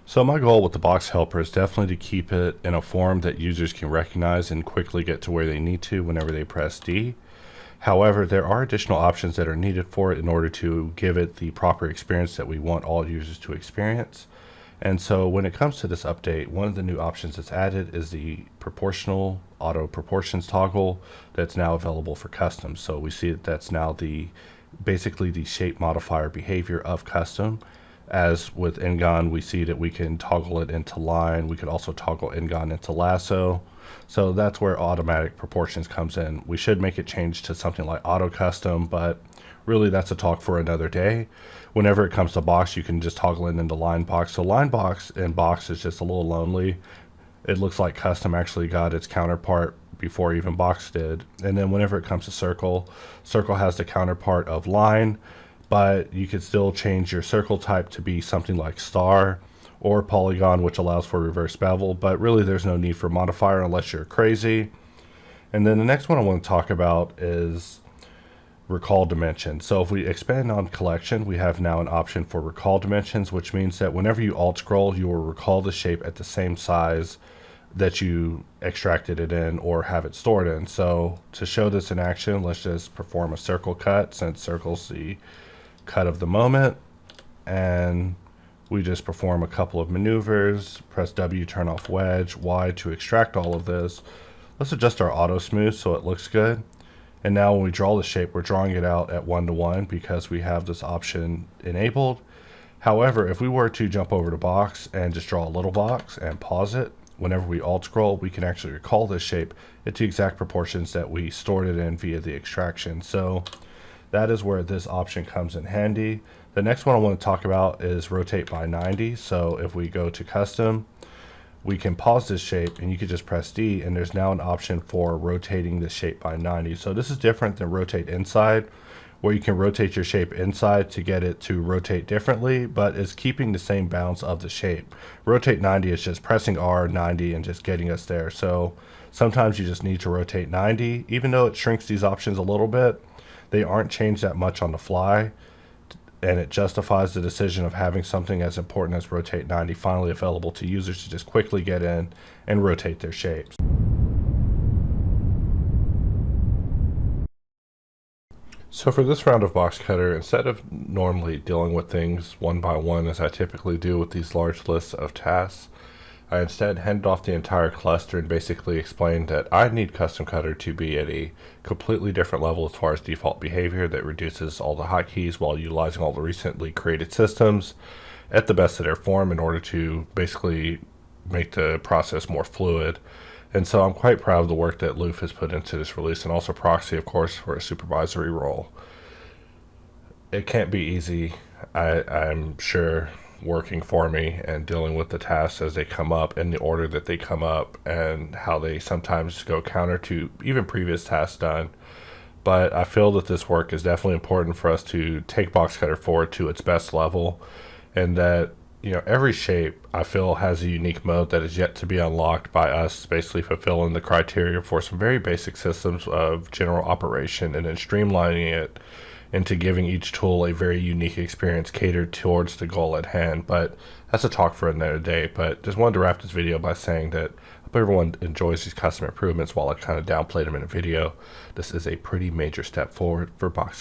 So my goal with the Boxhelper is definitely to keep it in a form that users can recognize and quickly get to where they need to whenever they press D. However, there are additional options that are needed for it in order to give it the proper experience that we want all users to experience. And so when it comes to this update, one of the new options that's added is the proportional auto proportions toggle that's now available for custom. So we see that that's now basically the shape modifier behavior of custom. As with Ngon, we see that we can toggle it into line. We could also toggle Ngon into lasso. So that's where automatic proportions comes in. We should make it change to something like auto custom, but really that's a talk for another day. Whenever it comes to box, you can just toggle it into line box. So line box and box is just a little lonely. It looks like custom actually got its counterpart before even box did. And then whenever it comes to circle, circle has the counterpart of line, but you could still change your circle type to be something like star or polygon, which allows for reverse bevel, but really there's no need for modifier unless you're crazy. And then the next one I want to talk about is recall dimension. So if we expand on collection, we have now an option for recall dimensions, which means that whenever you alt scroll, you will recall the shape at the same size that you extracted it in or have it stored in. So to show this in action, let's just perform a circle cut, since circle's the cut of the moment, and we just perform a couple of maneuvers. Press W, turn off wedge, Y to extract all of this. Let's adjust our auto smooth so it looks good. And now when we draw the shape, we're drawing it out at 1:1 because we have this option enabled. However, if we were to jump over to box and just draw a little box and pause it, whenever we alt scroll, we can actually recall this shape into exact proportions that we stored it in via the extraction. So that is where this option comes in handy. The next one I want to talk about is rotate by 90. So if we go to custom, we can pause this shape and you could just press D, and there's now an option for rotating the shape by 90. So this is different than rotate inside, where you can rotate your shape inside to get it to rotate differently, but it's keeping the same bounds of the shape. Rotate 90 is just pressing R90 and just getting us there. So sometimes you just need to rotate 90. Even though it shrinks these options a little bit, they aren't changed that much on the fly, and it justifies the decision of having something as important as rotate 90 finally available to users to just quickly get in and rotate their shapes. So for this round of Boxcutter, instead of normally dealing with things one by one as I typically do with these large lists of tasks, I instead handed off the entire cluster and basically explained that I need Custom Cutter to be at a completely different level as far as default behavior that reduces all the hotkeys while utilizing all the recently created systems at the best of their form in order to basically make the process more fluid. And so I'm quite proud of the work that Loof has put into this release, and also Proxy, of course, for a supervisory role. It can't be easy, I'm sure, working for me and dealing with the tasks as they come up in the order that they come up and how they sometimes go counter to even previous tasks done. But I feel that this work is definitely important for us to take Boxcutter forward to its best level, and that every shape I feel has a unique mode that is yet to be unlocked by us basically fulfilling the criteria for some very basic systems of general operation and then streamlining it into giving each tool a very unique experience catered towards the goal at hand. But that's a talk for another day. But just wanted to wrap this video by saying that I hope everyone enjoys these custom improvements while I kind of downplayed them in a video. This is a pretty major step forward for Boxcutter.